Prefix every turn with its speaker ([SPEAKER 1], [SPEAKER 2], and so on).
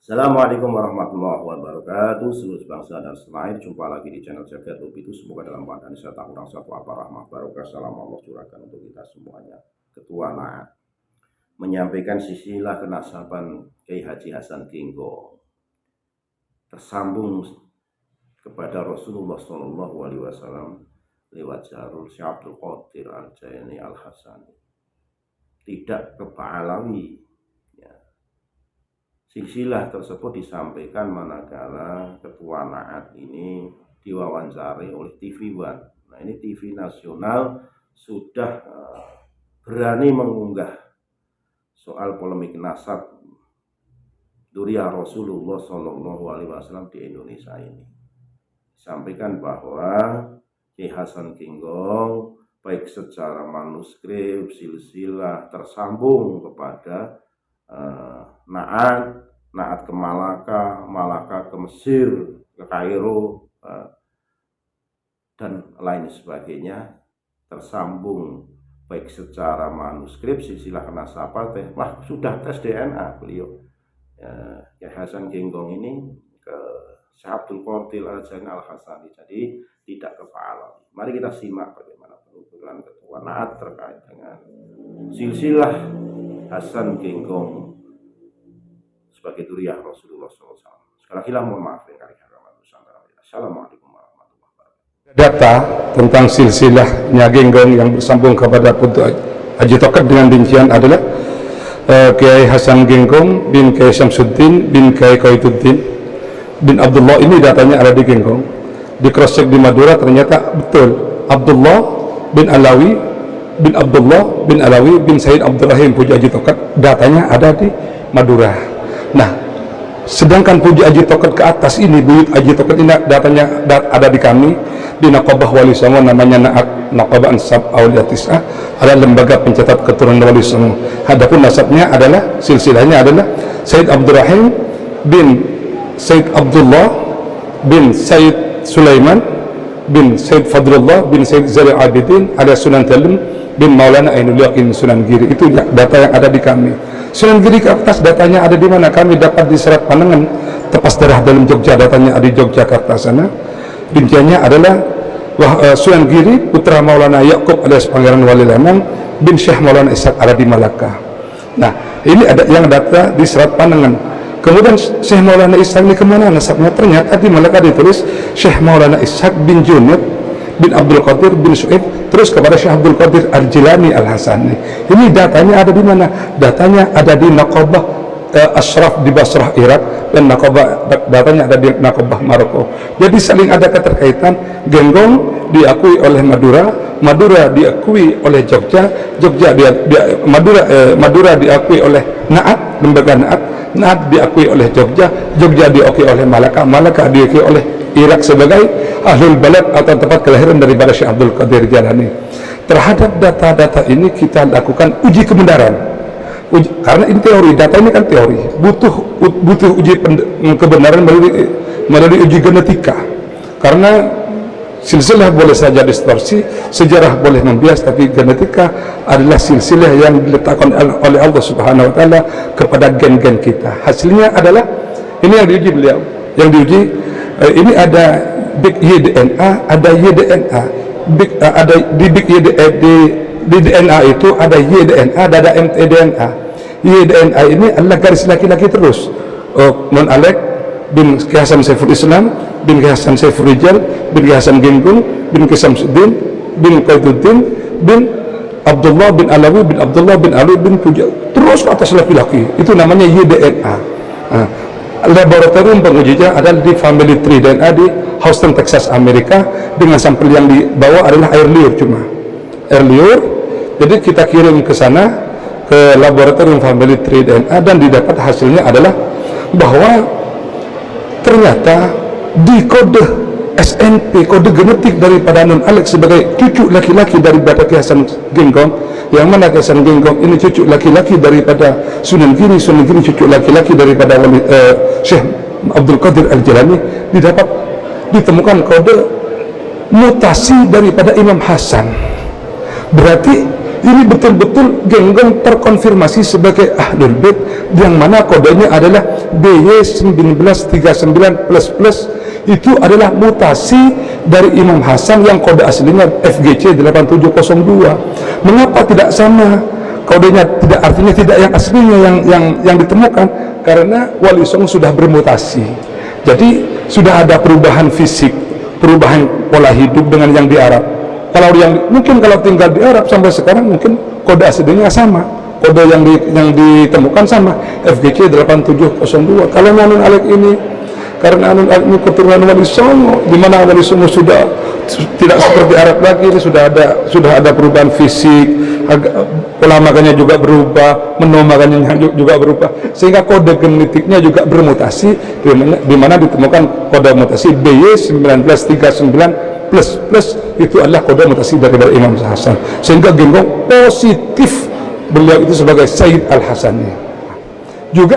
[SPEAKER 1] Assalamualaikum warahmatullahi wabarakatuh. Seluruh bangsa dan setanah air, jumpa lagi di channel Jagat Lub itu. Semoga dalam keadaan sehat, kurang satu apa rahmat barokah salam Allah curahkan untuk kita semuanya. Ketua Naat menyampaikan silsilah kenasaban Kiai Haji Hasan Genggong tersambung kepada Rasulullah SAW lewat jalur Syekh Abdul Qadir Al-Jailani Al-Hasani, tidak ke Ba'alawi. Silsilah tersebut disampaikan manakala Ketua Naat ini diwawancari oleh TV One. Nah, ini TV nasional sudah berani mengunggah soal polemik nasab Dzurriyyah Rasulullah SAW di Indonesia ini. Sampaikan bahwa Kiai Hasan Genggong baik secara manuskrip, silsilah tersambung kepada Naat ke Malaka, Malaka ke Mesir, ke Kairo, dan lain sebagainya, tersambung baik secara manuskrip, silsilah kenasaban, sudah tes DNA beliau. Kiai Hasan Genggong ini ke Syekh Abdul Qadir Al-Jailani Al-Hasani, jadi tidak ke Ba'alawi. Mari kita simak bagaimana penuturan Ketua Naat terkait dengan silsilah Hasan Genggong sebagai Dzurriyyah Rasulullah SAW. Sekali lagi mohon maaf yang kali Nusantara. Assalamualaikum warahmatullahi wabarakatuh.
[SPEAKER 2] Data tentang silsilahnya Genggong yang bersambung kepada Putu Haji Tokat dengan rincian adalah Kiai Hasan Genggong bin Kiai Syamsuddin bin Kiai Qaituddin bin Abdullah. Ini datanya ada di Genggong. Di cross check di Madura ternyata betul Abdullah bin Alawi bin Abdullah bin Alawi bin Said Abdurrahim Puji Haji Tokat, datanya ada di Madura. Nah, sedangkan Puji Haji Tokat ke atas ini, Buyut Haji Tokat ini datanya ada di kami di Naqabah Wali Songo, namanya Naqabah Ansab Aulia Tis'ah, ada lembaga pencatat keturunan Wali Songo. Adapun nasabnya adalah, silsilahnya adalah Said Abdurrahim bin Said Abdullah bin Said Sulaiman bin Said Fadlullah bin Said Zali Abidin alias Sunan Talim bin Maulana Ainul Yaqin Sunan Giri. Itu data yang ada di kami. Sunan Giri ke atas datanya ada di mana? Kami dapat di Serat Panangan, Tepas Darah dalam Jogja, datanya ada di Yogyakarta sana. Rinciannya adalah Sunan Giri putra Maulana Yaqub alias Pangeran Wali Lemang bin Syekh Maulana Ishaq ada di Malaka. Nah, ini ada yang data di Serat Panangan. Kemudian Syekh Maulana Ishaq ini kemana nasabnya? Ternyata di Malaka ditulis Syekh Maulana Ishaq bin Junaid bin Abdul Qadir bin Su'id, terus kepada Syekh Abdul Qadir Al-Jilani Al-Hasani. Ini datanya ada di mana? Datanya ada di Naqabah Ashraf di Basrah, Irak, dan datanya ada di Naqabah Maroko. Jadi saling ada keterkaitan. Genggong diakui oleh Madura, Madura diakui oleh Jogja, Jogja Madura diakui oleh Naat, lembaga Naat diakui oleh Jogja, Jogja diakui oleh Malaka, Malaka diakui oleh Irak sebagai ahlul balad atau tempat kelahiran daripada Syekh Abdul Qadir Jalani. Terhadap data-data ini kita lakukan uji kebenaran. Karena ini teori, data ini kan teori, butuh uji kebenaran melalui uji genetika. Karena silsilah boleh saja distorsi, sejarah boleh membias, tapi genetika adalah silsilah yang diletakkan oleh Allah Subhanahu wa taala kepada gen-gen kita. Hasilnya adalah ini yang diuji beliau, yang diuji ini ada big YDNA, ada YDNA, ada di big di DNA itu ada YDNA, ada mtDNA. YDNA ini adalah garis laki-laki terus. Non Alek bin Kiai Hasan Saiful Islam bin Kiai Hasan Saiful Rijal bin Kiai Hasan Genggong bin Kiai Syamsuddin bin Qaituddin bin Abdullah bin Alawi bin Abdullah bin Ali bin Puja, terus ke atas laki-laki. Itu namanya YDNA. Laboratorium pengujinya adalah di Family Tree DNA di Houston, Texas, Amerika, dengan sampel yang dibawa adalah air liur, cuma air liur. Jadi kita kirim ke sana, ke laboratorium Family Tree DNA, dan didapat hasilnya adalah bahwa ternyata di kode SNP, kode genetik daripada Non Alex sebagai cucu laki-laki daripada Kiai Hasan Genggong, yang mana Kiai Hasan Genggong ini cucu laki-laki daripada Sunan Giri, Sunan Giri cucu laki-laki daripada Syekh Abdul Qadir Al-Jilani, ditemukan kode mutasi daripada Imam Hasan. Berarti ini betul-betul Genggong terkonfirmasi sebagai Ahlul Bait, yang mana kodenya adalah BY1939++. Itu adalah mutasi dari Imam Hasan yang kode aslinya FGC 8702. Mengapa tidak sama kodenya? Tidak, artinya tidak yang aslinya yang ditemukan, karena Wali Songo sudah bermutasi. Jadi sudah ada perubahan fisik, perubahan pola hidup dengan yang di Arab. Kalau mungkin kalau tinggal di Arab sampai sekarang mungkin kode aslinya sama, kode yang ditemukan sama FGC 8702. Kalau Anun Alik ini, karena Anun Alik ini keturunan Wali Songo, di mana Wali Songo sudah tidak seperti Arab lagi, ini sudah ada perubahan fisik, pola makannya juga berubah, menu makannya juga berubah, sehingga kode genetiknya juga bermutasi, di mana ditemukan kode mutasi BY1939++. Itu adalah kode mutasi dari Imam Hasan, sehingga Genggong positif beliau itu sebagai Sayyid Al-Hasani. Juga